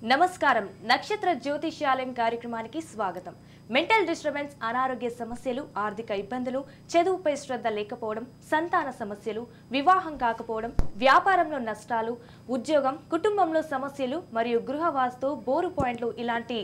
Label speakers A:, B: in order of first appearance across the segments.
A: నమస్కారం నక్షత్ర జ్యోతిష్యాలయం కార్యక్రమానికి స్వాగతం. మెంటల్ డిస్టర్బెన్స్, అనారోగ్య సమస్యలు, ఆర్థిక ఇబ్బందులు, చదువుపై శ్రద్ధ లేకపోవడం, సంతాన సమస్యలు, వివాహం కాకపోవడం, వ్యాపారంలో నష్టాలు, ఉద్యోగం, కుటుంబంలో సమస్యలు మరియు గృహవాస్తు, బోరు పాయింట్లు ఇలాంటి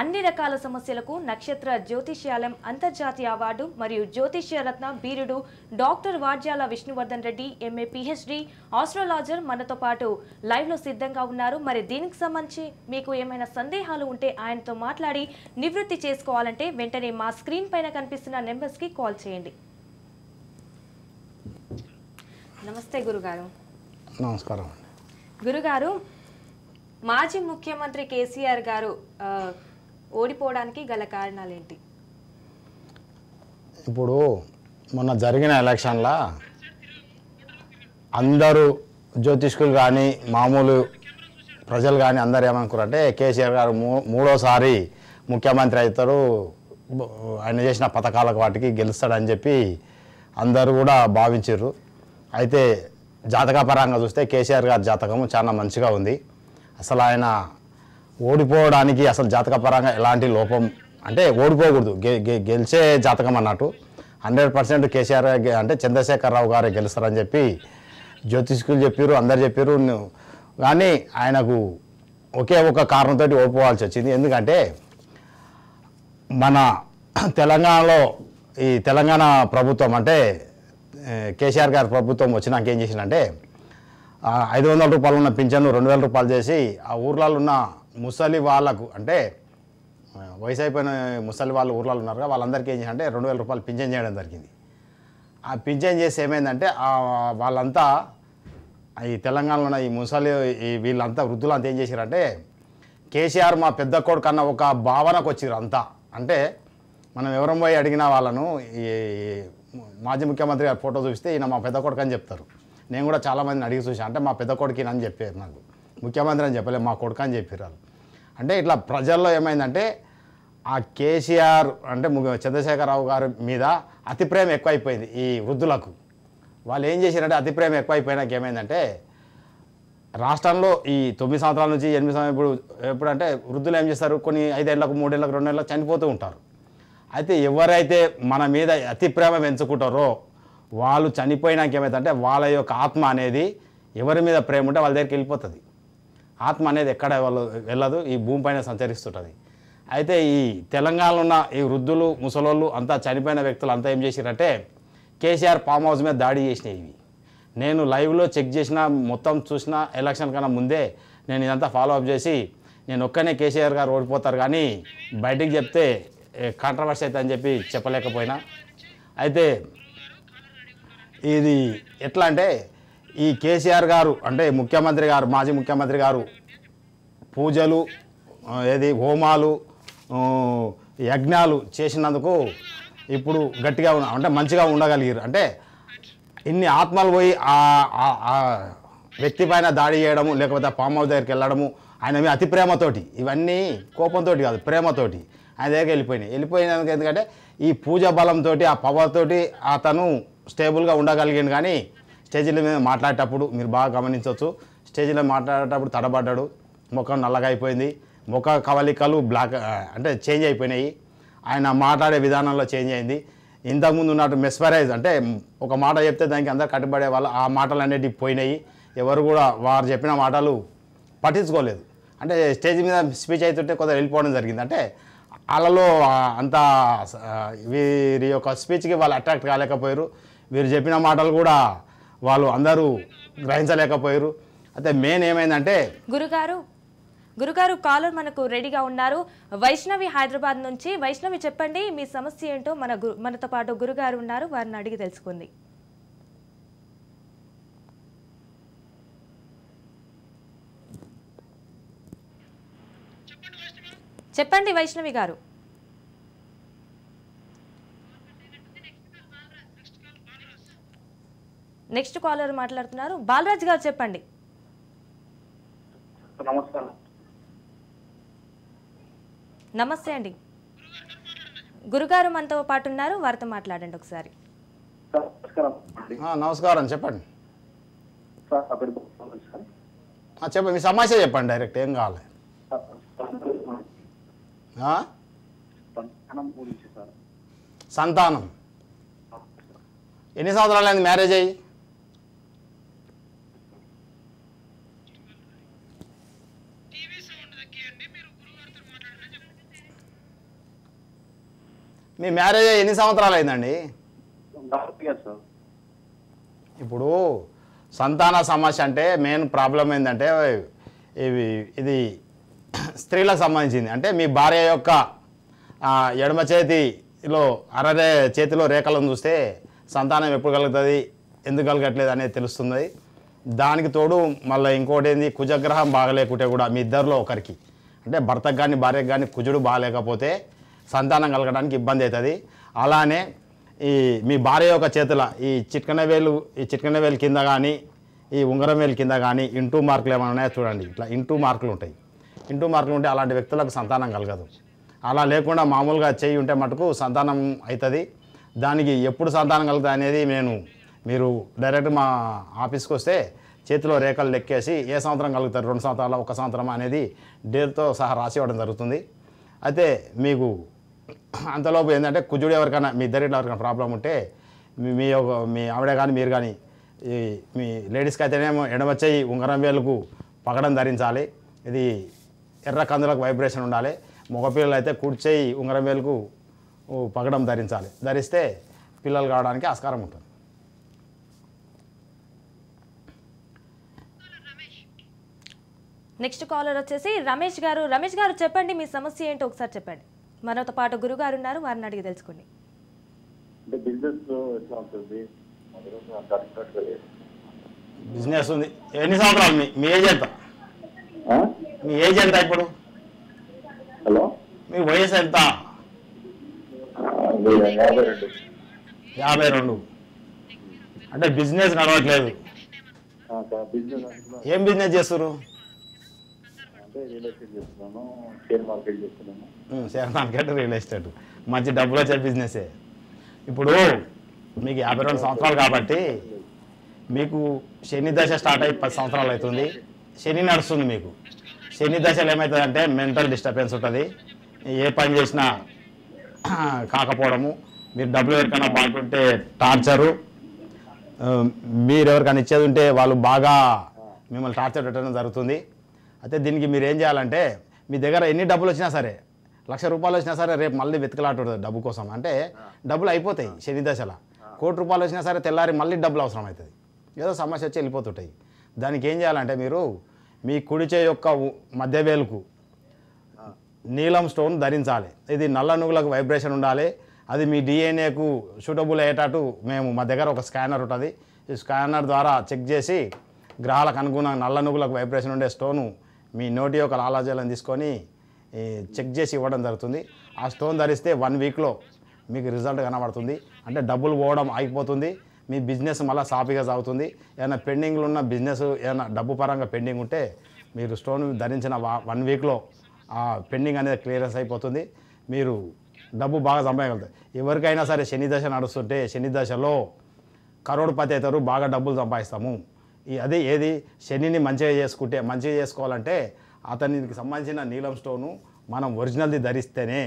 A: అన్ని రకాల సమస్యలకు నక్షత్ర జ్యోతిష్యాలయం అంతర్జాతీయ అవార్డు మరియు జ్యోతిష్య రత్న బీరుడు doctor Vadyala Vishnuvardhan Reddy MA PhD astrologer మనతో పాటు లైవ్ లో సిద్ధంగా ఉన్నారు. మరి దీనికి సంబంధించి మీకు ఏమైనా సందేహాలు ఉంటే ఆయనతో మాట్లాడి నివృత్తి చేసుకోవాలంటే వెంటనే మా స్క్రీన్ పైన కనిపిస్తున్న నెంబర్స్ కి కాల్ చేయండి. నమస్తే గురుగారు.
B: నమస్కారం.
A: గురుగారు, మాజీ ముఖ్యమంత్రి కేసీఆర్ గారు ఓడిపోవడానికి గల కారణాలు ఏంటి?
B: ఇప్పుడు మొన్న జరిగిన ఎలక్షన్లో అందరూ జ్యోతిష్కులు కానీ మామూలు ప్రజలు కానీ అందరు ఏమనుకున్నారంటే కేసీఆర్ గారు మూడోసారి ముఖ్యమంత్రి అవుతారు, ఆయన చేసిన పథకాలకు వాటికి గెలుస్తాడని చెప్పి అందరూ కూడా భావించారు. అయితే జాతకపరంగా చూస్తే కేసీఆర్ గారి జాతకము చాలా మంచిగా ఉంది. అసలు ఆయన ఓడిపోవడానికి అసలు జాతకపరంగా ఎలాంటి లోపం అంటే ఓడిపోకూడదు, గెలిచే జాతకం అన్నట్టు 100% కేసీఆర్ అంటే చంద్రశేఖరరావు గారే గెలుస్తారని చెప్పి జ్యోతిష్కులు చెప్పారు, అందరు చెప్పారు. కానీ ఆయనకు ఒకే ఒక కారణంతో ఓడిపోవాల్సి వచ్చింది. ఎందుకంటే మన తెలంగాణలో ఈ తెలంగాణ ప్రభుత్వం అంటే కేసీఆర్ గారి ప్రభుత్వం వచ్చినాక ఏం చేసిందంటే 500 రూపాయలు ఉన్న పింఛన్ను 2000 రూపాయలు చేసి ఆ ఊర్లలో ఉన్న ముసలి వాళ్ళకు అంటే వయసు అయిపోయిన ముసలి వాళ్ళు ఊర్లలో ఉన్నారు కదా వాళ్ళందరికీ ఏం చేసిందంటే 2000 రూపాయలు పింఛన్ చేయడం జరిగింది. ఆ పింఛన్ చేసి ఏమైందంటే వాళ్ళంతా ఈ తెలంగాణలో ఉన్న ఈ ముసలి వీళ్ళంతా వృద్ధులంతా ఏం చేశారంటే కేసీఆర్ మా పెద్ద కొడుకు అన్న ఒక భావనకు వచ్చారు అంతా. అంటే మనం ఎవరం పోయి అడిగిన వాళ్ళను ఈ మాజీ ముఖ్యమంత్రి గారి ఫోటో చూపిస్తే ఈయన మా పెద్ద కొడుకు అని చెప్తారు. నేను కూడా చాలామందిని అడిగి చూసాను. అంటే మా పెద్ద కొడుకు అని చెప్పారు, నాకు ముఖ్యమంత్రి అని చెప్పలేదు, మా కొడుకు అని చెప్పారు వాళ్ళు. అంటే ఇట్లా ప్రజల్లో ఏమైందంటే ఆ కేసీఆర్ అంటే చంద్రశేఖరరావు గారి మీద అతి ప్రేమ ఎక్కువైపోయింది ఈ వృద్ధులకు. వాళ్ళు ఏం చేశారంటే అతి ప్రేమ ఎక్కువైపోయినాక ఏమైందంటే రాష్ట్రంలో ఈ 9 సంవత్సరాల నుంచి 8 సంవత్సరాలు ఎప్పుడంటే వృద్ధులు ఏం చేస్తారు, కొన్ని 5 ఏళ్ళకు 3 ఏళ్ళకు 2 ఏళ్ళకు చనిపోతూ ఉంటారు. అయితే ఎవరైతే మన మీద అతి ప్రేమ పెంచుకుంటారో వాళ్ళు చనిపోయినాక ఏమవుతుందంటే వాళ్ళ యొక్క ఆత్మ అనేది ఎవరి మీద ప్రేమ ఉంటే వాళ్ళ దగ్గరికి వెళ్ళిపోతుంది. ఆత్మ అనేది ఎక్కడ వాళ్ళు వెళ్ళదు, ఈ భూమి పైన సంచరిస్తుంటుంది. అయితే ఈ తెలంగాణలో ఉన్న ఈ వృద్ధులు ముసలోళ్ళు అంతా చనిపోయిన వ్యక్తులు అంతా ఏం చేశారంటే కేసీఆర్ ఫామ్ హౌస్ మీద దాడి చేసినాయి. ఇవి నేను లైవ్లో చెక్ చేసిన, మొత్తం చూసిన, ఎలక్షన్ కన్నా ముందే నేను ఇదంతా ఫాలో అప్ చేసి నేను ఒక్కనే కేసీఆర్ గారు ఓడిపోతారు కానీ బయటికి చెప్తే కాంట్రవర్సీ అవుతుంది అని చెప్పి చెప్పలేకపోయినా. అయితే ఇది ఎట్లా అంటే ఈ కేసీఆర్ గారు అంటే ముఖ్యమంత్రి గారు మాజీ ముఖ్యమంత్రి గారు పూజలు హోమాలు యజ్ఞాలు చేసినందుకు ఇప్పుడు గట్టిగా అంటే మంచిగా ఉండగలిగారు. అంటే ఇన్ని ఆత్మలు పోయి ఆ వ్యక్తి పైన దాడి చేయడము లేకపోతే ఫామ్ హౌస్ దగ్గరికి వెళ్ళడము ఆయన మీద అతి ప్రేమతోటి, ఇవన్నీ కోపంతో కాదు ప్రేమతోటి ఆయన దగ్గరికి వెళ్ళిపోయినందుకు. ఎందుకంటే ఈ పూజ బలంతో ఆ పవర్ తోటి అతను స్టేబుల్గా ఉండగలిగాడు. కానీ స్టేజీల మీద మాట్లాడేటప్పుడు మీరు బాగా గమనించవచ్చు, స్టేజీలో మాట్లాడేటప్పుడు తడబడ్డాడు, ముఖం నల్లగా అయిపోయింది, ముఖ కవలికలు బ్లాక్ అంటే చేంజ్ అయిపోయినాయి, ఆయన మాట్లాడే విధానంలో చేంజ్ అయింది. ఇంతకుముందు ఉన్నట్టు మెస్పరైజ్ అంటే ఒక మాట చెప్తే దానికి అందరు కట్టుబడే వాళ్ళు ఆ మాటలు అనేటివి పోయినాయి. ఎవరు కూడా వారు చెప్పిన మాటలు పట్టించుకోలేదు. అంటే స్టేజ్ మీద స్పీచ్ అవుతుంటే కొంత వెళ్ళిపోవడం జరిగింది. అంటే వాళ్ళలో అంత వీరి యొక్క స్పీచ్కి వాళ్ళు అట్రాక్ట్ కాలేకపోయారు, వీరు చెప్పిన మాటలు కూడా వాళ్ళు అందరూ గ్రహించలేకపోయారు. అయితే మెయిన్ ఏమైందంటే
A: గురుగారు కాలర్ మనకు రెడీగా ఉన్నారు. వైష్ణవి హైదరాబాద్ నుంచి. వైష్ణవి చెప్పండి, మీ సమస్య ఏంటో మనతో పాటు గురుగారు ఉన్నారు, వారిని అడిగి తెలుసుకుంది. చెప్పండి వైష్ణవి గారు. నెక్స్ట్ కాలర్ మాట్లాడుతున్నారు. బాలరాజ్ గారు చెప్పండి. నమస్తే అండి. గురుగారు మనతో పాటు ఉన్నారు, వారితో మాట్లాడండి ఒకసారి.
B: నమస్కారం, చెప్పండి. చెప్పండి, మీ సమస్య చెప్పండి, డైరెక్ట్ ఏం కావాలి. ఆ? సంతానం ఎన్ని సంవత్సరాలు అయింది మ్యారేజ్ అయ్యి? మీ మ్యారేజ్ అయ్యి ఎన్ని సంవత్సరాలు అయిందండి? ఇప్పుడు సంతాన సమస్య అంటే మెయిన్ ప్రాబ్లం ఏంటంటే ఇది స్త్రీలకు సంబంధించింది. అంటే మీ భార్య యొక్క ఎడమ చేతిలో చేతిలో రేఖలను చూస్తే సంతానం ఎప్పుడు కలుగుతుంది, ఎందుకు కలగట్లేదు అనేది తెలుస్తుంది. దానికి తోడు మళ్ళీ ఇంకోటి ఏంది, కుజగ్రహం బాగలేకుంటే కూడా మీ ఇద్దరిలో ఒకరికి, అంటే భర్తకు కానీ భార్యకు కానీ కుజుడు బాగలేకపోతే సంతానం కలగడానికి ఇబ్బంది అవుతుంది. అలానే మీ భార్య యొక్క చేతుల ఈ చిట్కన వేలు కింద కానీ ఈ ఉంగరం వేలు కింద కానీ ఇంటూ మార్కులు ఏమైనా ఉన్నాయో చూడండి. ఇట్లా ఇంటూ మార్కులు ఉంటాయి. ఇంటూ మార్కులు ఉంటే అలాంటి వ్యక్తులకు సంతానం కలగదు. అలా లేకుండా మామూలుగా చేయి ఉంటే మటుకు సంతానం అవుతుంది. దానికి ఎప్పుడు సంతానం కలుగుతుంది అనేది మీరు డైరెక్ట్ మా ఆఫీస్కి వస్తే చేతిలో రేఖలు లెక్కేసి ఏ సంవత్సరం కలుగుతారు, 2 సంవత్సరాల 1 సంవత్సరం అనేది డేట్తో సహా రాసి ఇవ్వడం జరుగుతుంది. అయితే మీకు అంతలోపు ఏంటంటే కుజుడు ఎవరికైనా మీ ఇద్దరిలో ఎవరికైనా ప్రాబ్లం ఉంటే మీ ఆవిడ కానీ మీరు కానీ మీ లేడీస్కి అయితేనేమో ఎడమ చెయ్యి ఉంగరం వేలుకు పగడం ధరించాలి. ఇది ఎర్ర కందులకు వైబ్రేషన్ ఉండాలి. మగపిల్లలు అయితే కుడి చెయ్యి ఉంగరం వేలుకు పగడం ధరించాలి. ధరిస్తే పిల్లలు కావడానికి ఆస్కారం ఉంటుంది.
A: నెక్స్ట్ కాలర్ వచ్చేసి రమేష్ గారు. రమేష్ గారు చెప్పండి, మీ సమస్య ఏంటో ఒకసారి చెప్పండి. మనతో పాటు గురుగారు ఉన్నారు, వారిని అడిగి తెలుసుకోండి.
B: బిజినెస్ ఉంది. ఎన్ని సంవత్సరాలు మీ ఏజ్ ఎంత? మీ ఏజ్ ఎంత ఇప్పుడు?
C: హలో,
B: మీ వయసు ఎంత? 52. అంటే బిజినెస్ నడవట్లేదు. ఏం బిజినెస్ చేస్తారు?
C: షేర్ మార్కెట్ చేస్తున్నాను.
B: షేర్ మార్కెట్, రియల్ ఎస్టేట్ మంచి డబ్బులు వచ్చే బిజినెసే. ఇప్పుడు మీకు 52 సంవత్సరాలు కాబట్టి మీకు శని దశ స్టార్ట్ అయ్యి 10 సంవత్సరాలు అవుతుంది. శని నడుస్తుంది. మీకు శని దశలో ఏమవుతుందంటే మెంటల్ డిస్టర్బెన్స్ ఉంటుంది. ఏ పని చేసినా కాకపోవడము, మీరు డబ్బులు ఎవరికైనా బాగుంటే టార్చరు, మీరు ఎవరికైనా ఇచ్చేది ఉంటే వాళ్ళు బాగా మిమ్మల్ని టార్చర్ పెట్టడం జరుగుతుంది. అయితే దీనికి మీరు ఏం చేయాలంటే, మీ దగ్గర ఎన్ని డబ్బులు వచ్చినా సరే, 1,00,000 రూపాయలు వచ్చినా సరే రేపు మళ్ళీ వెతుకలాడుతుంది డబ్బు కోసం. అంటే డబ్బులు అయిపోతాయి శని దశలో. 1,00,00,000 రూపాయలు వచ్చినా సరే తెల్లారి మళ్ళీ డబ్బులు అవసరం అవుతుంది. ఏదో సమస్య వచ్చి వెళ్ళిపోతుంటాయి. దానికి ఏం చేయాలంటే, మీరు మీ కుడి చేయి యొక్క మధ్య వేలుకు నీలం స్టోన్ ధరించాలి. ఇది నల్ల నువ్వులకు వైబ్రేషన్ ఉండాలి. అది మీ డిఎన్ఏకు సూటబుల్ అయ్యేటట్టు మా దగ్గర ఒక స్కానర్ ఉంటుంది. ఈ స్కానర్ ద్వారా చెక్ చేసి గ్రహాలకు అనుగుణంగా నల్ల నువ్వులకు వైబ్రేషన్ ఉండే స్టోను మీ నోటి యొక్క లాలాజలం తీసుకొని చెక్ చేసి ఇవ్వడం జరుగుతుంది. ఆ స్టోన్ ధరిస్తే 1 వీక్లో మీకు రిజల్ట్ కనబడుతుంది. అంటే డబ్బులు పోవడం ఆగిపోతుంది. మీ బిజినెస్ మళ్ళీ సాఫీగా సాగుతుంది. ఏమైనా పెండింగ్లు ఉన్న బిజినెస్ ఏమైనా డబ్బు పరంగా పెండింగ్ ఉంటే మీరు స్టోన్ ధరించిన 1 వీక్లో ఆ పెండింగ్ అనేది క్లియరెన్స్ అయిపోతుంది. మీరు డబ్బు బాగా సంపాదించగలుగుతారు. ఎవరికైనా సరే శని దశ నడుస్తుంటే శని దశలో కరోడ్పతి అవుతారు, బాగా డబ్బులు సంపాదిస్తాము. ఏది శనిని మంచిగా చేసుకోవాలంటే అతనికి సంబంధించిన నీలం స్టోను మనం ఒరిజినల్ది ధరిస్తేనే.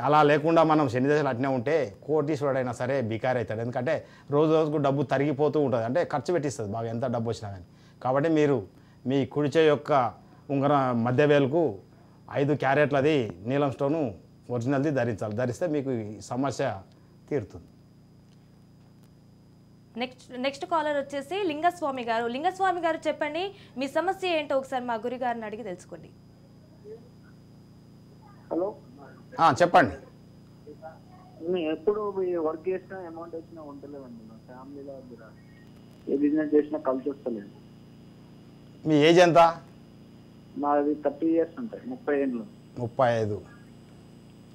B: అలా లేకుండా మనం శని దశలు అట్నే ఉంటే కోటీశ్వరుడైనా సరే బికారి అవుతాడు. ఎందుకంటే రోజు రోజుకు డబ్బు తరిగిపోతూ ఉంటుంది. అంటే ఖర్చు పెట్టిస్తుంది బాగా, ఎంత డబ్బు వచ్చినా కానీ. కాబట్టి మీరు మీ కుడిచే యొక్క ఉంగరం మధ్య వేలుకు 5 క్యారెట్లది నీలం స్టోను ఒరిజినల్ది ధరించాలి. ధరిస్తే మీకు ఈ సమస్య తీరుతుంది.
A: నెక్స్ట్ కాలర్ వచ్చేసి లింగస్వామి గారు. లింగస్వామి గారు చెప్పండి, మీ సమస్య ఏంటో ఒకసారి మా గురి గారిని అడిగి తెలుసుకోండి.
C: హలో,
B: చెప్పండి.
C: ఎప్పుడు వర్క్ చేసినా అమౌంట్ వచ్చినా ఉండలేవండి. మా ఫ్యామిలీలో ఏ బిజినెస్ చేసినా కలిసి వస్తలేదు.
B: మీ ఏజ్ ఎంత?
C: మాది 30 ఇయర్స్ ఉంటాయి. 30 ఏళ్ళు.
B: 35.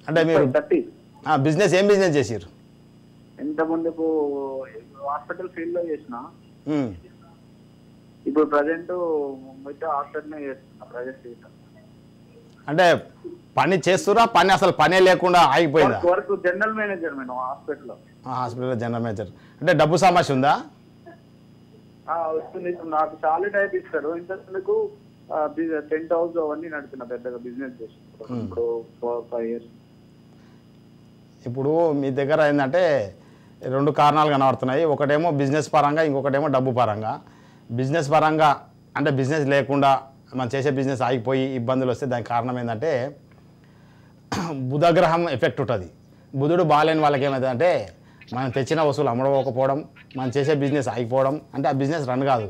B: అంటే మీరు
C: 30.
B: బిజినెస్ ఏం బిజినెస్ చేసారు?
C: ఎంత ముందుకు హాస్పిటల్ ఫీల్డ్ లో చేసిన, ఇప్పుడు ప్రజెంట్ హాస్పిటల్ చేస్తున్నా. ప్రైవేట్
B: అంటే పని చేస్తురా, పని అసలు పనే లేకుండా ఆగిపోయిందా?
C: వర్క్ జనరల్ మేనేజర్ నేను హాస్పిటల్లో.
B: హాస్పిటల్లో జనరల్ మేనేజర్. అంటే డబ్బు సమస్య ఉందా?
C: వస్తుంది. నాకు చాలా టైప్ ఇస్తారు. ఇంతకు టెంట్ హౌస్ అవన్నీ నడిపిన పెద్దగా బిజినెస్ చేసి ఇప్పుడు 4-5 years.
B: ఇప్పుడు మీ దగ్గర ఏంటంటే 2 కారణాలు కనబడుతున్నాయి. ఒకటేమో బిజినెస్ పరంగా, ఇంకొకటేమో డబ్బు పరంగా. బిజినెస్ పరంగా అంటే బిజినెస్ లేకుండా మనం చేసే బిజినెస్ ఆగిపోయి ఇబ్బందులు వస్తే దానికి కారణం ఏంటంటే బుధగ్రహం ఎఫెక్ట్ ఉంటుంది. బుధుడు బాగాలేని వాళ్ళకి ఏమవుతుందంటే మనం తెచ్చిన వస్తువులు అమ్మకపోవడం, మనం చేసే బిజినెస్ ఆగిపోవడం. అంటే ఆ బిజినెస్ రన్ కాదు.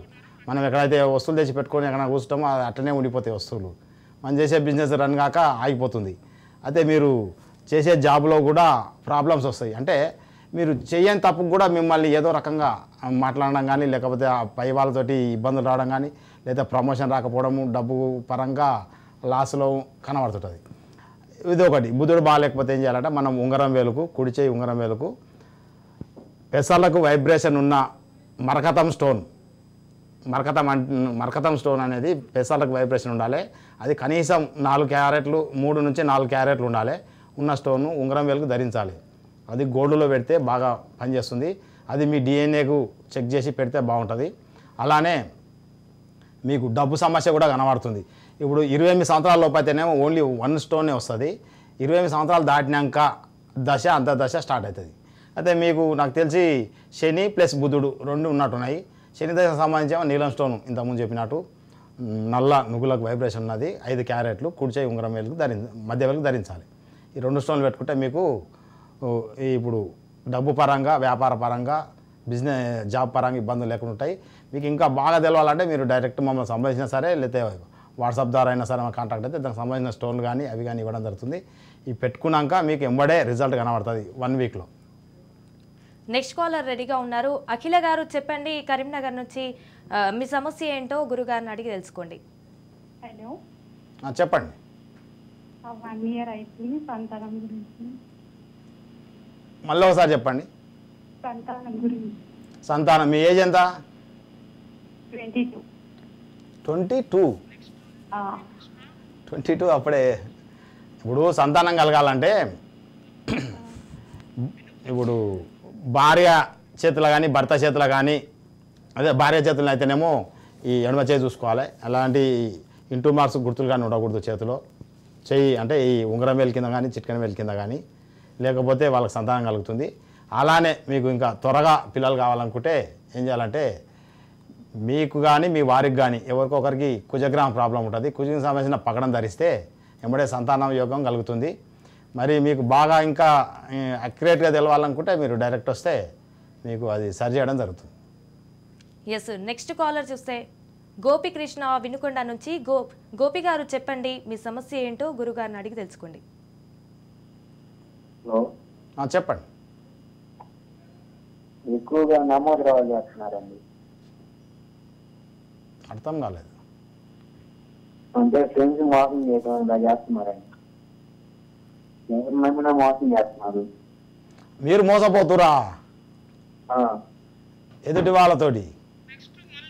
B: మనం ఎక్కడైతే వస్తువులు తెచ్చి పెట్టుకొని ఎక్కడ కూర్చుంటామో అది అట్లనే ఉండిపోతాయి వస్తువులు. మనం చేసే బిజినెస్ రన్ కాక ఆగిపోతుంది. అయితే మీరు చేసే జాబ్లో కూడా ప్రాబ్లమ్స్ వస్తాయి. అంటే మీరు చేయని తప్పుకు కూడా మిమ్మల్ని ఏదో రకంగా మాట్లాడడం కానీ, లేకపోతే ఆ పై వాళ్ళతోటి ఇబ్బందులు రావడం కానీ, లేదా ప్రమోషన్ రాకపోవడము, డబ్బు పరంగా లాస్లో కనబడుతుంటుంది. ఇది ఒకటి. బుధుడు బాగాలేకపోతే ఏం చేయాలంటే మనం ఉంగరం వేలుకు, కుడి చేయి ఉంగరం వేలుకు పెసర్లకు వైబ్రేషన్ ఉన్న మరకతం స్టోన్, మరకతం స్టోన్ అనేది పెసర్లకు వైబ్రేషన్ ఉండాలి. అది కనీసం 4 క్యారెట్లు, 3 నుంచి 4 క్యారెట్లు ఉండాలి. ఉన్న స్టోన్ను ఉంగరం వేలుకు ధరించాలి. అది గోల్డ్లో పెడితే బాగా పనిచేస్తుంది. అది మీ డిఎన్ఏకు చెక్ చేసి పెడితే బాగుంటుంది. అలానే మీకు డబ్బు సమస్య కూడా కనబడుతుంది. ఇప్పుడు 28 సంవత్సరాల లోపు అయితేనేమో ఓన్లీ 1 స్టోనే వస్తుంది. 28 సంవత్సరాలు దాటినాక అంతర్దశ స్టార్ట్ అవుతుంది. అయితే మీకు నాకు తెలిసి శని ప్లస్ బుధుడు 2 ఉన్నట్టున్నాయి. శని దశకు సంబంధించి నీలం స్టోన్ ఇంతకుముందు చెప్పినట్టు నల్ల నువ్వులకు వైబ్రేషన్ ఉన్నది. 5 క్యారెట్లు కుడి చేయి ఉంగరం వేలుకు మధ్య వేలుకు ధరించాలి. ఈ 2 స్టోన్లు పెట్టుకుంటే మీకు ఇప్పుడు డబ్బు పరంగా, వ్యాపార పరంగా, బిజినెస్ జాబ్ పరంగా ఇబ్బందులు లేకుండా ఉంటాయి. మీకు ఇంకా బాగా తెలవాలంటే మీరు డైరెక్ట్ మమ్మల్ని సంబంధించినా సరే, లేకపోతే వాట్సాప్ ద్వారా అయినా సరే కాంటాక్ట్ అయితే దానికి సంబంధించిన స్టోన్లు కానీ అవి కానీ ఇవ్వడం జరుగుతుంది. ఇవి పెట్టుకున్నాక మీకు ఎంబడే రిజల్ట్ కనబడుతుంది 1 వీక్లో.
A: నెక్స్ట్ కాలర్ రెడీగా ఉన్నారు. అఖిల గారు చెప్పండి, కరీంనగర్ నుంచి మీ సమస్య ఏంటో గురుగారిని అడిగి తెలుసుకోండి.
D: హలో,
B: చెప్పండి.
D: 1 year అయిపోయింది. సంతానం గురించి.
B: మళ్ళీ ఒకసారి చెప్పండి.
D: సంతానం గురించి.
B: సంతానం మీ ఏజ్ ఎంత?
D: 22.
B: 22 అప్పుడే. ఇప్పుడు సంతానం కలగాలంటే ఇప్పుడు భార్య చేతులు కానీ, భర్త చేతులు కానీ, అదే భార్య చేతులు అయితేనేమో ఈ ఎడమ చేయి చూసుకోవాలి. అలాంటి ఇంటూ మార్క్స్ గుర్తులు కానీ ఉండకూడదు చేతిలో. చెయ్యి అంటే ఈ ఉంగరం వేలు కింద కానీ, చిట్కన వేలు కింద కానీ, లేకపోతే వాళ్ళకి సంతానం కలుగుతుంది. అలానే మీకు ఇంకా త్వరగా పిల్లలు కావాలనుకుంటే ఏం చేయాలంటే మీకు కానీ, మీ వారికి కానీ ఎవరికొకరికి కుజగ్రహం ప్రాబ్లం ఉంటుంది. కుజకి సంబంధించిన పగడం ధరిస్తే ఎంబడే సంతానం యోగం కలుగుతుంది. మరి మీకు బాగా ఇంకా అక్యురేట్గా తెలవాలనుకుంటే మీరు డైరెక్ట్ వస్తే మీకు అది సరి చేయడం జరుగుతుంది.
A: ఎస్, నెక్స్ట్ కాలర్ చూస్తే గోపికృష్ణ వినుకొండ నుంచి. గోపి గారు చెప్పండి, మీ సమస్య ఏంటో గురుగారిని అడిగి తెలుసుకోండి.
B: చెప్పండి.
C: ఎక్కువగా నమోద్రావాలు చేస్తున్నారండి.
B: అర్థం కాలేదు.
C: అంటే ఫ్రెండ్స్ మోసం చేయడం ఇలా చేస్తున్నారండి. ఎవరు నమ్మినా మోసం చేస్తున్నారు.
B: మీరు మోసపోతురా ఎదుటి వాళ్ళతోటి?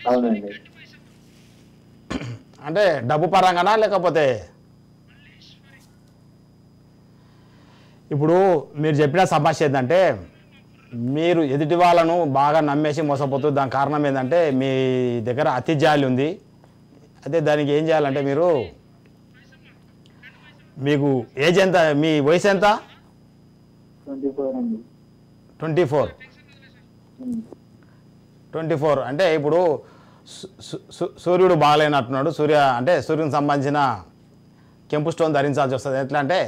C: అవునండి.
B: అంటే డబ్బు పరంగానా, లేకపోతే ఇప్పుడు మీరు చెప్పిన సమస్య ఏంటంటే మీరు ఎదుటి వాళ్ళను బాగా నమ్మేసి మోసపోతుంది. దాని కారణం ఏంటంటే మీ దగ్గర అతి జాలి ఉంది. అయితే దానికి ఏం చేయాలంటే మీకు ఏజ్ ఎంత, మీ వయసు ఎంత? 24 అంటే ఇప్పుడు సూర్యుడు బాగాలేనట్టున్నాడు. సూర్యునికి సంబంధించిన కెంపు స్టోన్ ధరించాల్సి వస్తుంది. ఎట్లా అంటే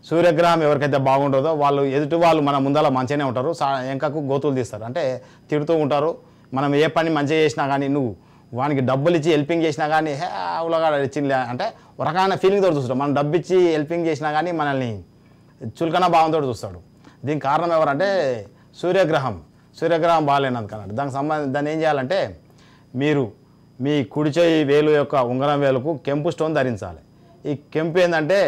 B: సూర్యగ్రహం ఎవరికైతే బాగుంటుందో వాళ్ళు ఎదుటి వాళ్ళు మన ముందర మంచిగానే ఉంటారు, వెంకకు గోతులు తీస్తారు. అంటే తిడుతూ ఉంటారు. మనం ఏ పని మంచిగా చేసినా కానీ, నువ్వు వానికి డబ్బులు ఇచ్చి హెల్పింగ్ చేసినా కానీ ఉలగా ఇచ్చింది అంటే ఒక రకమైన ఫీలింగ్తో చూస్తాడు. మనం డబ్బు ఇచ్చి హెల్పింగ్ చేసినా కానీ మనల్ని చులకన భావంతో చూస్తాడు. దీనికి కారణం ఎవరంటే సూర్యగ్రహం బాగాలేనందుకన్నాడు. దాన్ని ఏం చేయాలంటే మీరు మీ కుడి చేయి వేలు యొక్క ఉంగరం వేలుకు కెంపు స్టోన్ ధరించాలి. ఈ కెంపు ఏంటంటే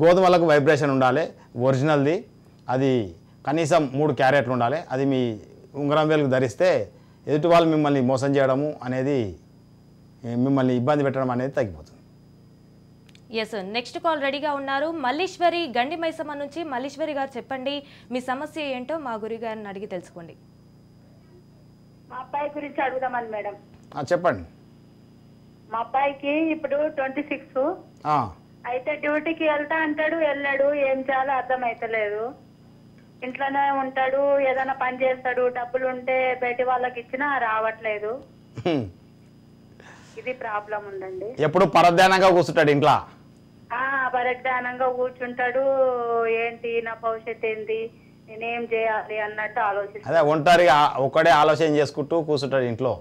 B: గోధుమలకు వైబ్రేషన్ ఉండాలి, ఒరిజినల్ది. అది కనీసం 3 క్యారెట్లు ఉండాలి. అది మీ ఉంగరం వేలుకు ధరిస్తే ఎదుటి వాళ్ళు మిమ్మల్ని మోసం చేయడము అనేది, మిమ్మల్ని ఇబ్బంది పెట్టడం అనేది తగ్గిపోతుంది.
A: ఎస్, నెక్స్ట్ కాల్ రెడీగా ఉన్నారు. మల్లీశ్వరి గండి మైసమ్మ నుంచి. మల్లీశ్వరి గారు చెప్పండి, మీ సమస్య ఏంటో మా గురి గారిని అడిగి తెలుసుకోండి.
D: మా అబ్బాయి గురించి అడుగుదామని మేడం.
B: చెప్పండి.
E: మా అబ్బాయికి ఇప్పుడు 26.
B: ఆ,
E: అయితే డ్యూటీకి వెళ్తా అంటాడు, వెళ్ళాడు. ఏం చేయాలో అర్థం అయితలేదు. ఇంట్లోనే ఉంటాడు, ఏదైనా పని చేస్తాడు. డబ్బులు ఉంటే బయట వాళ్ళకి ఇచ్చినా రావట్లేదు. ఇది ప్రాబ్లం ఉందండి.
B: ఎప్పుడు పరధ్యానంగా కూర్చుంటాడు ఇంట్లో.
E: పరిజ్ఞానంగా కూర్చుంటాడు. ఏంటి నా భవిష్యత్తు ఏంటి, నేనేం చేయాలి అన్నట్టు ఆలోచిస్తాడు.
B: అదే ఒంటరిగా ఒక్కడే ఆలోచన చేసుకుంటూ కూర్చుంటాడు ఇంట్లో.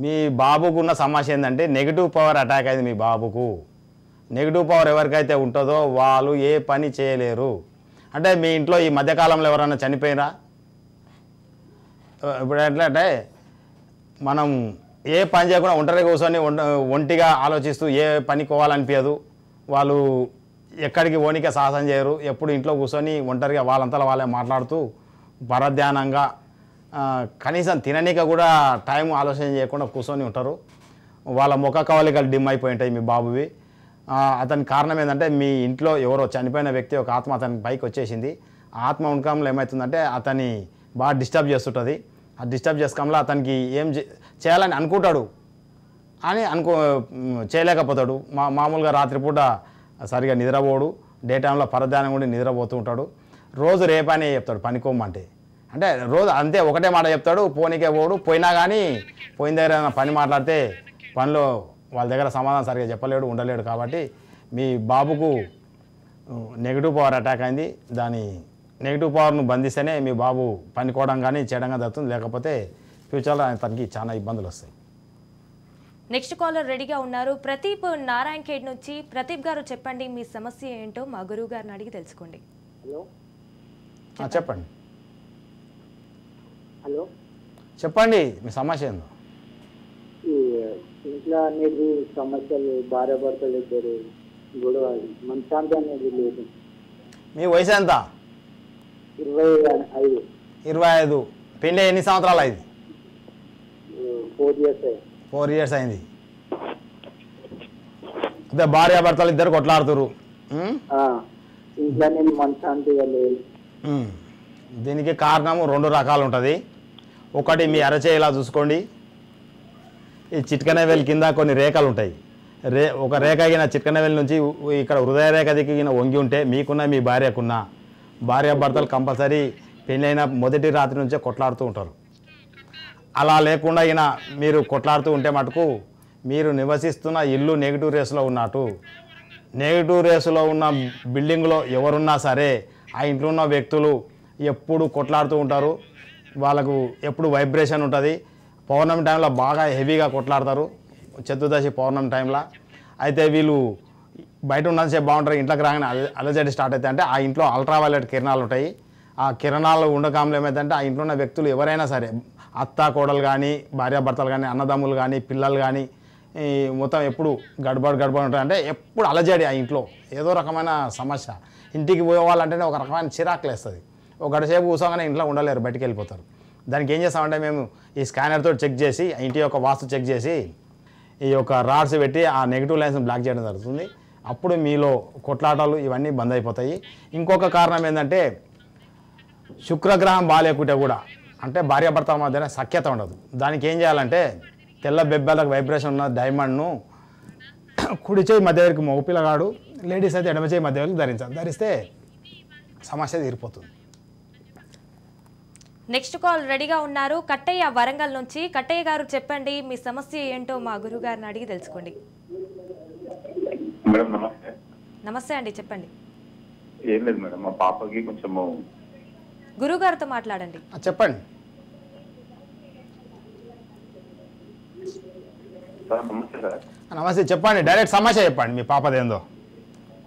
B: మీ బాబుకు ఉన్న సమస్య ఏంటంటే నెగిటివ్ పవర్ అటాక్ అయింది మీ బాబుకు. నెగిటివ్ పవర్ ఎవరికైతే ఉంటుందో వాళ్ళు ఏ పని చేయలేరు. అంటే మీ ఇంట్లో ఈ మధ్యకాలంలో ఎవరైనా చనిపోయినా, ఇప్పుడు ఎట్లా అంటే మనం ఏ పని చేయకుండా ఒంటరిగా కూర్చొని ఒంటిగా ఆలోచిస్తూ ఏ పని కోవాలనిపించదు. వాళ్ళు ఎక్కడికి ఓనికే సాహసం చేయరు. ఎప్పుడు ఇంట్లో కూర్చొని ఒంటరిగా వాళ్ళంతా వాళ్ళే మాట్లాడుతూ పరధ్యానంగా కనీసం తిననీక కూడా టైం ఆలోచన చేయకుండా కూర్చొని ఉంటారు. వాళ్ళ ముఖ కవలికలు డిమ్ అయిపోయి ఉంటాయి మీ బాబువి. అతని కారణం ఏంటంటే మీ ఇంట్లో ఎవరో చనిపోయిన వ్యక్తి ఒక ఆత్మ అతని పైకి వచ్చేసింది. ఆత్మ ఉండకంలో ఏమవుతుందంటే అతన్ని బాగా డిస్టర్బ్ చేస్తుంటుంది. ఆ డిస్టర్బ్ చేసుకోవడంలో అతనికి ఏం చేయాలని అనుకుంటాడు అని చేయలేకపోతాడు. మామూలుగా రాత్రిపూట సరిగా నిద్రపోడు, డే టైంలో పరధ్యానం కూడా నిద్రపోతూ ఉంటాడు. రోజు రేపని చెప్తాడు పనికోమంటే. అంటే రోజు అంతే ఒకటే మాట చెప్తాడు, పోనీకే పోడు. పోయినా కానీ పోయిన దగ్గర పని మాట్లాడితే పనిలో వాళ్ళ దగ్గర సమాధానం సరిగా చెప్పలేడు, ఉండలేడు. కాబట్టి మీ బాబుకు నెగిటివ్ పవర్ అటాక్ అయింది. దాని నెగిటివ్ పవర్ను బంధిస్తేనే మీ బాబు పనికోవడం కానీ చేయడం కానీ జరుగుతుంది. లేకపోతే ఫ్యూచర్లో తనకి చాలా ఇబ్బందులు వస్తాయి.
A: నెక్స్ట్ కాలర్ రెడీగా ఉన్నారు. ప్రదీప్ నారాయణ ఖేడ్ నుంచి. ప్రదీప్ గారు చెప్పండి, మీ సమస్య ఏంటో మా గురువు గారిని అడిగి తెలుసుకోండి.
B: చెప్పండి.
C: హలో,
B: చెప్పండి మీ సమస్య ఏందో.
C: ఇంట్లో అనేది సమస్యలు, భార్య భర్తలు ఇద్దరు గొడవ, మనశ్శాంతి అనేది లేదు.
B: మీ వయసు ఎంత?
C: 25.
B: 25. పెళ్ళి ఎన్ని సంవత్సరాలు అయింది?
C: 4 years.
B: 4 years అయింది. అదే భార్యాభర్తలు ఇద్దరు కొట్లాడుతురు.
C: ఇంట్లో నేను మనశ్శాంతిగా లేదు.
B: దీనికి కారణము 2 రకాలు ఉంటుంది. ఒకటి మీ అరచేయి ఇలా చూసుకోండి. ఈ చిట్కనవేలు కింద కొన్ని రేఖలు ఉంటాయి. ఒక రేఖ అయిన చిట్కనవేలు నుంచి ఇక్కడ హృదయ రేఖ దిక్కిన వంగి ఉంటే మీకున్న మీ భార్యకున్న భార్యాభర్తలు కంపల్సరీ పెళ్ళైన మొదటి రాత్రి నుంచే కొట్లాడుతూ ఉంటారు. అలా లేకుండా అయినా మీరు కొట్లాడుతూ ఉంటే మటుకు మీరు నివసిస్తున్న ఇల్లు నెగిటివ్ రేసులో ఉన్నట్టు. నెగిటివ్ రేసులో ఉన్న బిల్డింగ్లో ఎవరున్నా సరే ఆ ఇంట్లో ఉన్న వ్యక్తులు ఎప్పుడు కొట్లాడుతూ ఉంటారు. వాళ్ళకు ఎప్పుడు వైబ్రేషన్ ఉంటుంది. పౌర్ణమి టైంలో బాగా హెవీగా కొట్లాడతారు, చతుర్దశి పౌర్ణమి టైంలో. అయితే వీళ్ళు బయట ఉన్నంతసేపు బాగుంటారు, ఇంట్లోకి రాగానే అలజడి స్టార్ట్ అవుతాయి. అంటే ఆ ఇంట్లో అల్ట్రావైలెట్ కిరణాలు ఉంటాయి. ఆ కిరణాలు ఉండకంలో ఏమైందంటే ఆ ఇంట్లో ఉన్న వ్యక్తులు ఎవరైనా సరే, అత్త కోడలు కానీ, భార్యాభర్తలు కానీ, అన్నదమ్ములు కానీ, పిల్లలు కానీ, మొత్తం ఎప్పుడు గడబడి ఉంటుంది. అంటే ఎప్పుడు అలజడి ఆ ఇంట్లో, ఏదో రకమైన సమస్య. ఇంటికి పోవాలంటేనే ఒక రకమైన చిరాకులు వేస్తుంది. ఒక గంటసేపు కూర్చోగానే ఇంట్లో ఉండలేరు, బయటికి వెళ్ళిపోతారు. దానికి ఏం చేస్తామంటే మేము ఈ స్కానర్తో చెక్ చేసి, ఇంటి యొక్క వాస్తు చెక్ చేసి, ఈ యొక్క రాడ్స్ పెట్టి ఆ నెగిటివ్ లైన్స్ బ్లాక్ చేయడం జరుగుతుంది. అప్పుడు మీలో కొట్లాటలు ఇవన్నీ బంద్ అయిపోతాయి. ఇంకొక కారణం ఏంటంటే శుక్రగ్రహం బాగాలేకుంటే కూడా, అంటే భార్యాభర్తల మధ్యన సఖ్యత ఉండదు. దానికి ఏం చేయాలంటే తెల్ల బెబ్బలకు వైబ్రేషన్ ఉన్న డైమండ్ను కుడి చేయి మధ్య వరకు మగపిల్లగాడు, లేడీస్ అయితే ఎడమ చేయి మధ్య వరకు ధరించాలి. ధరిస్తే సమస్య తీరిపోతుంది.
A: నెక్స్ట్ కాల్ రెడీగా ఉన్నారు. కట్టయ్య వరంగల్ నుంచి. కట్టయ్య గారు చెప్పండి, మీ సమస్య ఏంటో మా గురువు గారిని అడిగి తెలుసుకోండి.
F: మేడం నమస్తే.
A: నమస్తే అండి, చెప్పండి.
F: ఏం లేదు మేడం, మా పాపకి కొంచెము.
A: గురువు గారితో మాట్లాడండి.
B: చెప్పండి.
F: నమస్తే సార్.
B: నమస్తే, చెప్పండి. డైరెక్ట్ సమస్య చెప్పండి, మీ పాపదేందో.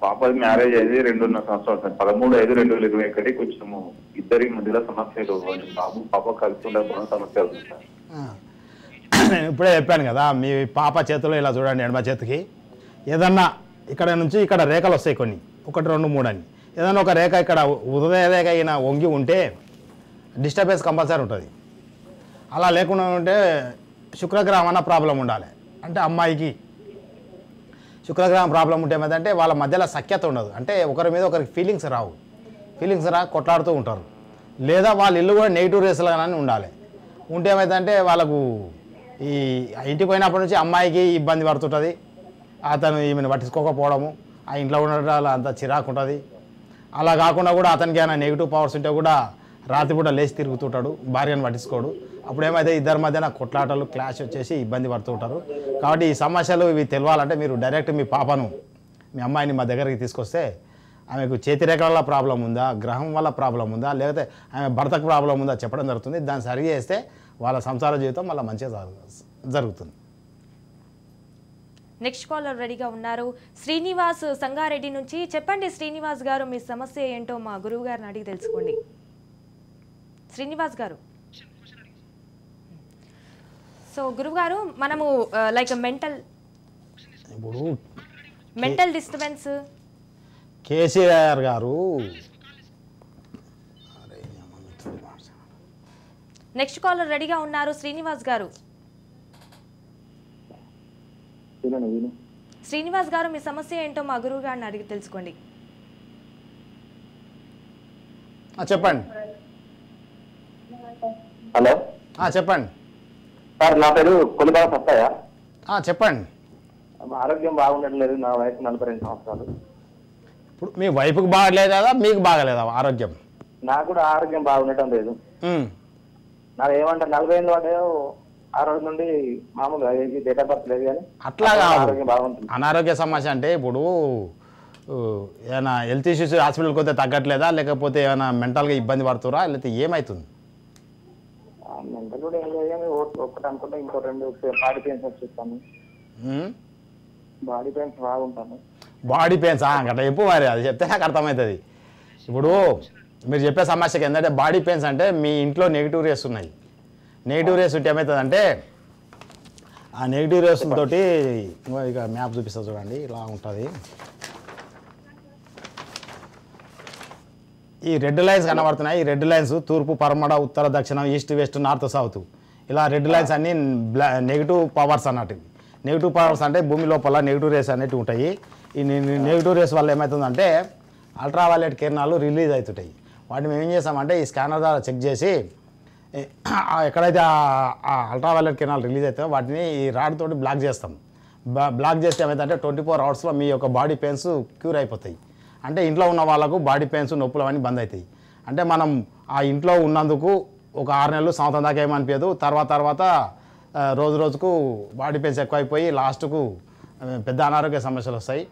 F: పాపది మ్యారేజ్ అయ్యి 2.5 సంవత్సరాలు సార్. 13/5/2021 కొంచెము ఇద్దరి మధ్యలో సమస్యలు, బాబు పాప కలిసి ఉండకపోవడం సమస్య అవుతుంది సార్.
B: ఇప్పుడే చెప్పాను కదా, మీ పాప చేతిలో ఇలా చూడండి, ఎడమ చేతికి ఏదన్నా ఇక్కడ నుంచి ఇక్కడ రేఖలు వస్తాయి కొన్ని, 1, 2, 3 అని. ఏదన్నా ఒక రేఖ ఇక్కడ హృదయ రేఖ అయినా వంగి ఉంటే డిస్టర్బెన్స్ కంపల్సరీ ఉంటుంది. అలా లేకుండా ఉంటే శుక్రగ్రహం అన్న ప్రాబ్లం ఉండాలి. అంటే అమ్మాయికి శుక్రగ్రహం ప్రాబ్లం ఉంటే ఏమైందంటే వాళ్ళ మధ్యలో సఖ్యత ఉండదు. అంటే ఒకరి మీద ఒకరికి ఫీలింగ్స్ రావు, కొట్లాడుతూ ఉంటారు. లేదా వాళ్ళ ఇల్లు కూడా నెగిటివ్ రేసులుగానే ఉండాలి. ఉంటే ఏమైందంటే వాళ్ళకు ఈ ఇంటికి పోయినప్పటి నుంచి అమ్మాయికి ఇబ్బంది పడుతుంటుంది, అతను ఈమెను పట్టించుకోకపోవడము, ఆ ఇంట్లో ఉండడం అంత చిరాకు ఉంటుంది. అలా కాకుండా కూడా అతనికి ఏమైనా నెగిటివ్ పవర్స్ ఉంటే కూడా రాత్రిపూట లేచి తిరుగుతుంటాడు, భార్యను పట్టించుకోడు. అప్పుడు ఏమైతే ఇద్దరి మధ్యన కొట్లాటలు క్లాష్ వచ్చేసి ఇబ్బంది పడుతుంటారు. కాబట్టి ఈ సమస్యలు ఇవి తెలియాలంటే మీరు డైరెక్ట్ మీ పాపను, మీ అమ్మాయిని మా దగ్గరికి తీసుకొస్తే ఆమెకు చేతిరేఖల వల్ల ప్రాబ్లం ఉందా, గ్రహం వల్ల ప్రాబ్లం ఉందా, లేకపోతే ఆమె భర్తకు ప్రాబ్లం ఉందా చెప్పడం జరుగుతుంది. దాన్ని సరి చేస్తే వాళ్ళ సంసార జీవితం మళ్ళీ మంచిగా జరుగుతుంది.
A: నెక్స్ట్ కాలర్ రెడీగా ఉన్నారు. శ్రీనివాస్ సంగారెడ్డి నుంచి. చెప్పండి శ్రీనివాస్ గారు, మీ సమస్య ఏంటో మా గురువు గారిని అడిగి తెలుసుకోండి. శ్రీనివాస్ గారు, సో గురువు గారు, మనము లైక్ మెంటల్ డిస్టర్బెన్స్
B: కేసీఆర్ గారు.
A: నెక్స్ట్ కాలర్ రెడీగా ఉన్నారు శ్రీనివాస్ గారు. శ్రీనివాస్ గారు, మీ సమస్య ఏంటో మా గురువు గారిని అడిగి తెలుసుకోండి.
B: చెప్పండి.
G: హలో,
B: చెప్పండి
G: సార్. నా పేరు కొలిబాల సత్తయ్య.
B: చెప్పండి.
G: ఆరోగ్యం బాగుండట్లేదు. నా వయసు 42 సంవత్సరాలు.
B: ఇప్పుడు మీ వైపుకి బాగలేదా, మీకు బాగలేదా ఆరోగ్యం?
G: నాకు కూడా ఆరోగ్యం బాగుండటం లేదు. నాకు ఏమంటారు 48 వాటి ఆ రోజు నుండి మామూలుగా డేట్ ఆఫ్ బర్త్ లేదు, కానీ
B: అట్లా
G: ఆరోగ్యం బాగుంటుంది.
B: అనారోగ్య సమస్య అంటే ఇప్పుడు ఏమైనా హెల్త్ ఇష్యూస్ హాస్పిటల్కి పోతే తగ్గట్లేదా, లేకపోతే ఏమైనా మెంటల్గా ఇబ్బంది పడుతురా, లేకపోతే ఏమవుతుంది?
G: మెంటల్ కూడా ఏం లేదు, ఒక్కటి అనుకుంటే ఇంకో 2 బాడీ పెయిన్స్ వచ్చేస్తాను. బాడీ పెయిన్స్ బాగుంటాను.
B: బాడీ పెయిన్స్ అట్లా చెప్పు మరి, అది చెప్తే నాకు అర్థమవుతుంది. ఇప్పుడు మీరు చెప్పే సమస్యకి ఏంటంటే బాడీ పెయిన్స్ అంటే మీ ఇంట్లో నెగిటివ్ రేస్ ఉన్నాయి. నెగిటివ్ రేస్ ఉంటే ఏమవుతుందంటే ఆ నెగిటివ్ రేస్ తోటి ఇక మ్యాప్ చూపిస్తా చూడండి, ఇలా ఉంటుంది. ఈ రెడ్ లైన్స్ కనబడుతున్నాయి. ఈ రెడ్ లైన్స్ తూర్పు, పరమడ, ఉత్తర, దక్షిణం, ఈస్ట్, వెస్ట్, నార్త్, సౌత్, ఇలా రెడ్ లైన్స్ అన్నీ నెగిటివ్ పవర్స్ అన్నట్టు. నెగిటివ్ పవర్స్ అంటే భూమి లోపల నెగిటివ్ రేస్ అనేవి ఉంటాయి. ఈ నెగిటివ్ రేస్ వల్ల ఏమవుతుందంటే అల్ట్రావైలెట్ కిరణాలు రిలీజ్ అవుతుంటాయి. వాటిని మేము ఏం చేస్తామంటే ఈ స్కానర్ ద్వారా చెక్ చేసి ఎక్కడైతే ఆ అల్ట్రావైలెట్ కిరణాలు రిలీజ్ అవుతాయో వాటిని ఈ రాడ్ తోటి బ్లాక్ చేస్తాం. బ్లాక్ చేస్తే ఏమైందంటే 24 అవర్స్లో మీ యొక్క బాడీ పెయిన్స్ క్యూర్ అయిపోతాయి. అంటే ఇంట్లో ఉన్న వాళ్ళకు బాడీ పెయిన్స్, నొప్పులు అవన్నీ బంద్ అవుతాయి. అంటే మనం ఆ ఇంట్లో ఉన్నందుకు ఒక 6 నెలలు, సంవత్సరం దాకా ఏమనిపించదు. తర్వాత రోజు రోజుకు బాడీ పెయిన్స్ ఎక్కువైపోయి లాస్ట్కు పెద్ద అనారోగ్య సమస్యలు వస్తాయి.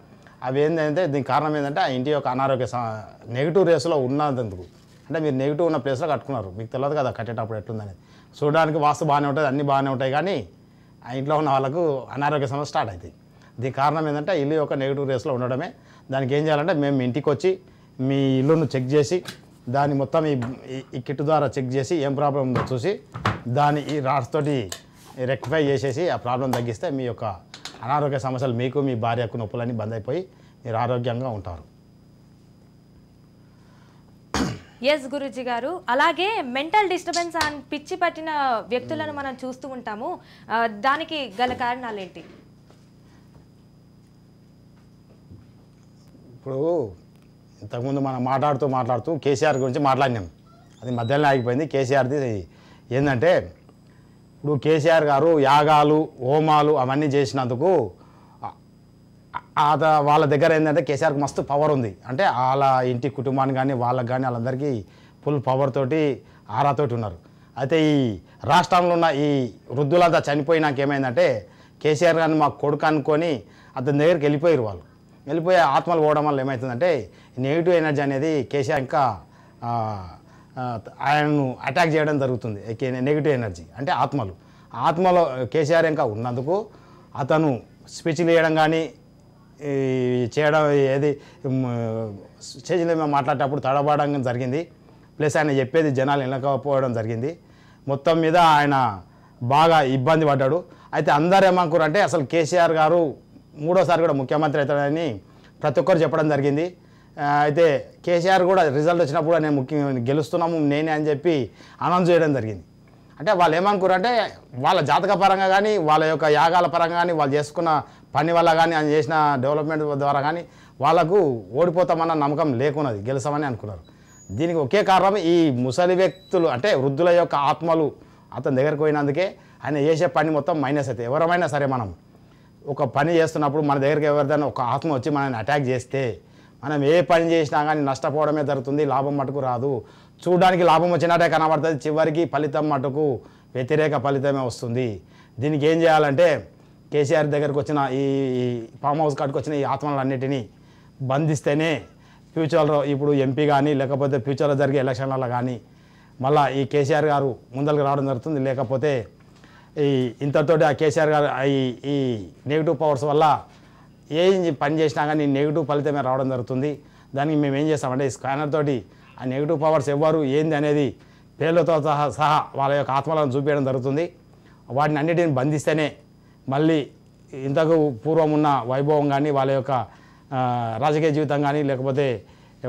B: అవి ఏంటంటే దీనికి కారణం ఏంటంటే ఆ ఇంటి యొక్క అనారోగ్య నెగిటివ్ రేస్లో ఉన్నందుకు. అంటే మీరు నెగిటివ్ ఉన్న ప్లేస్లో కట్టుకున్నారు, మీకు తెలియదు కదా కట్టేటప్పుడు ఎట్లుందనేది. చూడడానికి వాస్తు బాగానే ఉంటుంది, అన్నీ బాగానే ఉంటాయి, కానీ ఆ ఇంట్లో ఉన్న వాళ్ళకు అనారోగ్య సమస్య స్టార్ట్ అవుతాయి. దీనికి కారణం ఏంటంటే ఇల్లు యొక్క నెగిటివ్ రేస్లో ఉండడమే. దానికి ఏం చేయాలంటే మేము ఇంటికి వచ్చి మీ ఇల్లును చెక్ చేసి దాన్ని మొత్తం ఈ కిట్ ద్వారా చెక్ చేసి ఏం ప్రాబ్లం ఉందో చూసి దాన్ని ఈ రాడ్స్ తోటి రెక్టిఫై చేసేసి ఆ ప్రాబ్లం తగ్గిస్తే మీ యొక్క అనారోగ్య సమస్యలు, మీకు మీ భార్యకు నొప్పులన్నీ బంద్ అయిపోయి మీరు ఆరోగ్యంగా ఉంటారు.
A: ఎస్ గురూజీ గారు, అలాగే మెంటల్ డిస్టర్బెన్స్ అండ్ పిచ్చి పట్టిన వ్యక్తులను మనం చూస్తూ ఉంటాము. దానికి గల కారణాలు ఏంటి?
B: ఇప్పుడు ఇంతకుముందు మనం మాట్లాడుతూ కేసీఆర్ గురించి మాట్లాడినాం, అది మధ్యలో ఆగిపోయింది. కేసీఆర్ది ఏంటంటే ఇప్పుడు కేసీఆర్ గారు యాగాలు, హోమాలు అవన్నీ చేసినందుకు వాళ్ళ దగ్గర ఏంటంటే కేసీఆర్కి మస్తు పవర్ ఉంది. అంటే వాళ్ళ ఇంటి కుటుంబానికి కానీ వాళ్ళకి కానీ వాళ్ళందరికీ ఫుల్ పవర్ తోటి ఆరాతోటి ఉన్నారు. అయితే ఈ రాష్ట్రంలో ఉన్న ఈ వృద్ధులంతా చనిపోయినాక ఏమైందంటే కేసీఆర్ గారిని మా కొడుకు అనుకొని అతని దగ్గరికి వెళ్ళిపోయారు. వాళ్ళు వెళ్ళిపోయి ఆత్మలు పోవడం వల్ల ఏమవుతుందంటే నెగిటివ్ ఎనర్జీ అనేది కేసీఆర్ ఇంకా ఆయనను అటాక్ చేయడం జరుగుతుంది. నెగిటివ్ ఎనర్జీ అంటే ఆత్మలో కేసీఆర్ ఇంకా ఉన్నందుకు అతను స్పీచ్లు చేయడం కానీ చేయడం ఏది స్టేజ్లో మేము మాట్లాడేటప్పుడు తడబడడం జరిగింది. ప్లస్ ఆయన చెప్పేది జనాలు వినకపోవడం జరిగింది. మొత్తం మీద ఆయన బాగా ఇబ్బంది పడ్డాడు. అయితే అందరు ఏమనుకున్నారంటే అసలు కేసీఆర్ గారు 3వ సారి కూడా ముఖ్యమంత్రి అవుతాడని ప్రతి ఒక్కరు చెప్పడం జరిగింది. అయితే కేసీఆర్ కూడా రిజల్ట్ వచ్చినప్పుడు నేను గెలుస్తున్నాము నేనే అని చెప్పి అనౌన్స్ చేయడం జరిగింది. అంటే వాళ్ళు ఏమనుకున్నారంటే వాళ్ళ జాతక పరంగా కానీ వాళ్ళ యొక్క యాగాల పరంగా కానీ వాళ్ళు చేసుకున్న పని వల్ల కానీ ఆయన చేసిన డెవలప్మెంట్ ద్వారా కానీ వాళ్ళకు ఓడిపోతామన్న నమ్మకం లేకున్నది, గెలుస్తామని అనుకున్నారు. దీనికి ఒకే కారణం ఈ ముసలి వ్యక్తులు అంటే వృద్ధుల యొక్క ఆత్మలు అతని దగ్గరికి పోయినందుకే ఆయన చేసే పని మొత్తం మైనస్ అవుతాయి. ఎవరమైనా సరే మనం ఒక పని చేస్తున్నప్పుడు మన దగ్గరికి ఎవరిదైనా ఒక ఆత్మ వచ్చి మనల్ని అటాక్ చేస్తే మనం ఏ పని చేసినా కానీ నష్టపోవడమే జరుగుతుంది, లాభం మటుకు రాదు. చూడడానికి లాభం వచ్చినట్టే కనబడుతుంది, చివరికి ఫలితం మటుకు వ్యతిరేక ఫలితమే వస్తుంది. దీనికి ఏం చేయాలంటే కేసీఆర్ దగ్గరకు వచ్చిన ఈ ఫామ్ హౌస్ కాడికి వచ్చిన ఈ ఆత్మలన్నిటినీ బంధిస్తేనే ఫ్యూచర్లో ఇప్పుడు ఎంపీ కానీ లేకపోతే ఫ్యూచర్లో జరిగే ఎలక్షన్లలో కానీ మళ్ళీ ఈ కేసీఆర్ గారు ముందరికి రావడం జరుగుతుంది. లేకపోతే ఈ ఇంతతోటి ఆ కేసీఆర్ గారు ఈ నెగిటివ్ పవర్స్ వల్ల ఏ పని చేసినా కానీ నెగిటివ్ ఫలితమే రావడం జరుగుతుంది. దానికి మేము ఏం చేస్తామంటే ఈ స్కానర్ తోటి ఆ నెగిటివ్ పవర్స్ ఎవరు ఏంది అనేది పేర్లతో సహా వాళ్ళ యొక్క ఆత్మలను చూపించడం జరుగుతుంది. వాటిని అన్నిటిని బంధిస్తేనే మళ్ళీ ఇంతకు పూర్వం ఉన్న వైభవం కానీ వాళ్ళ యొక్క రాజకీయ జీవితం కానీ లేకపోతే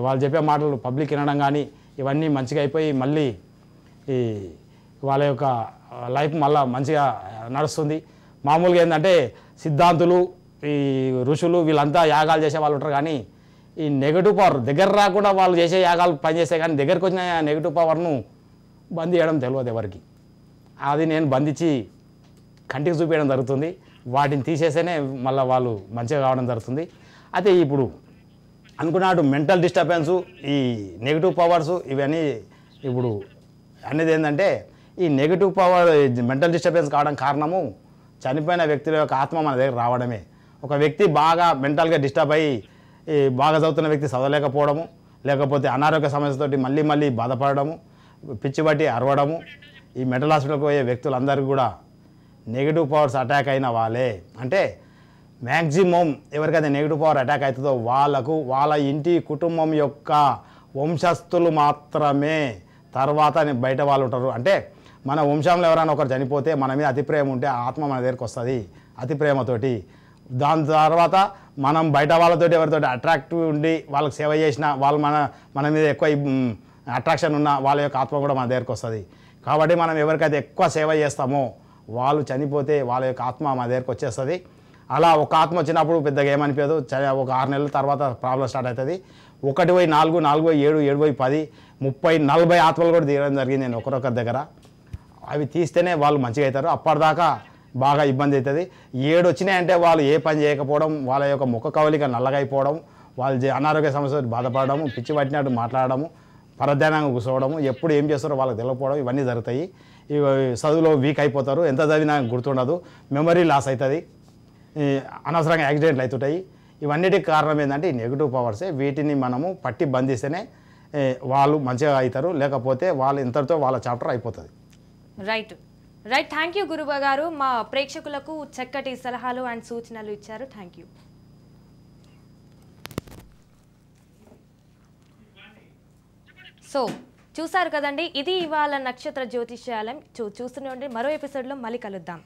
B: వాళ్ళు చెప్పే మాటలు పబ్లిక్ వినడం కానీ ఇవన్నీ మంచిగా అయిపోయి మళ్ళీ ఈ వాళ్ళ యొక్క లైఫ్ మళ్ళీ మంచిగా నడుస్తుంది. మామూలుగా ఏంటంటే సిద్ధాంతులు ఈ ఋషులు వీళ్ళంతా యాగాలు చేసే వాళ్ళు ఉంటారు, కానీ ఈ నెగిటివ్ పవర్ దగ్గర రాకుండా వాళ్ళు చేసే యాగాలు పనిచేస్తే కానీ దగ్గరికి వచ్చిన నెగిటివ్ పవర్ను బంద్ చేయడం తెలియదు ఎవరికి. అది నేను బంధించి కంటికి చూపించడం జరుగుతుంది. వాటిని తీసేస్తేనే మళ్ళీ వాళ్ళు మంచిగా కావడం జరుగుతుంది. అయితే ఇప్పుడు అనుకున్నట్టు మెంటల్ డిస్టర్బెన్సు ఈ నెగిటివ్ పవర్స్ ఇవన్నీ ఇప్పుడు అనేది ఏంటంటే ఈ నెగిటివ్ పవర్ మెంటల్ డిస్టర్బెన్స్ కావడం కారణము చనిపోయిన వ్యక్తుల యొక్క ఆత్మ మన దగ్గర రావడమే. ఒక వ్యక్తి బాగా మెంటల్గా డిస్టర్బ్ అయ్యి బాగా చదువుతున్న వ్యక్తి చదవలేకపోవడము, లేకపోతే అనారోగ్య సమస్యతోటి మళ్ళీ మళ్ళీ బాధపడము, పిచ్చి బట్టి అరవడము, ఈ మెంటల్ హాస్పిటల్కి పోయే వ్యక్తులందరికీ కూడా నెగిటివ్ పవర్స్ అటాక్ అయిన వాళ్ళే. అంటే మ్యాక్సిమం ఎవరికైతే నెగిటివ్ పవర్ అటాక్ అవుతుందో వాళ్ళకు వాళ్ళ ఇంటి కుటుంబం యొక్క వంశస్థులు మాత్రమే, తర్వాత బయట వాళ్ళు ఉంటారు. అంటే మన వంశంలో ఎవరైనా ఒకరు చనిపోతే మన మీద అతి ప్రేమ ఉంటే ఆ ఆత్మ మన దగ్గరికి వస్తుంది అతి ప్రేమతోటి. దాని తర్వాత మనం బయట వాళ్ళతోటి ఎవరితోటి అట్రాక్టివ్ ఉండి వాళ్ళకి సేవ చేసిన వాళ్ళు మన మీద ఎక్కువ అట్రాక్షన్ ఉన్న వాళ్ళ యొక్క ఆత్మ కూడా మన దగ్గరికి వస్తుంది. కాబట్టి మనం ఎవరికైతే ఎక్కువ సేవ చేస్తామో వాళ్ళు చనిపోతే వాళ్ళ యొక్క ఆత్మ మన దగ్గరికి వచ్చేస్తుంది. అలా ఒక ఆత్మ వచ్చినప్పుడు పెద్దగా ఏమనిపించదు, ఒక 6 నెలల తర్వాత ప్రాబ్లం స్టార్ట్ అవుతుంది. 1/4, 4/7, 7/10, 30, 40 ఆత్మలు కూడా తీయడం జరిగింది నేను ఒకరొకరి దగ్గర. అవి తీస్తేనే వాళ్ళు మంచిగా అవుతారు. అప్పటిదాకా బాగా ఇబ్బంది అవుతుంది. 7 వచ్చినాయంటే వాళ్ళు ఏ పని చేయకపోవడం, వాళ్ళ యొక్క ముఖ కవలిక నల్లగా అయిపోవడం, వాళ్ళు అనారోగ్య సమస్యలు బాధపడము, పిచ్చి పట్టినట్టు మాట్లాడము, పరధ్యానంగా కూర్చోవడము, ఎప్పుడు ఏం చేస్తారో వాళ్ళకి తెలియకపోవడం, ఇవన్నీ జరుగుతాయి. చదువులో వీక్ అయిపోతారు, ఎంత చదివినా గుర్తుండదు, మెమరీ లాస్ అవుతుంది, అనవసరంగా యాక్సిడెంట్లు అవుతుంటాయి. ఇవన్నిటికి కారణం ఏంటంటే ఈ నెగిటివ్ పవర్సే. వీటిని మనము పట్టి బంధిస్తేనే వాళ్ళు మంచిగా అవుతారు, లేకపోతే వాళ్ళు ఇంతటితో వాళ్ళ చాప్టర్ అయిపోతుంది.
A: రైట్ రైట్ థ్యాంక్ యూ గురువు గారు. మా ప్రేక్షకులకు చక్కటి సలహాలు అండ్ సూచనలు ఇచ్చారు. Thank you. సో చూసారు కదండి, ఇది ఇవాళ నక్షత్ర జ్యోతిష్యాలయం. చూస్తూనే ఉండి మరో ఎపిసోడ్లో మళ్ళీ కలుద్దాం.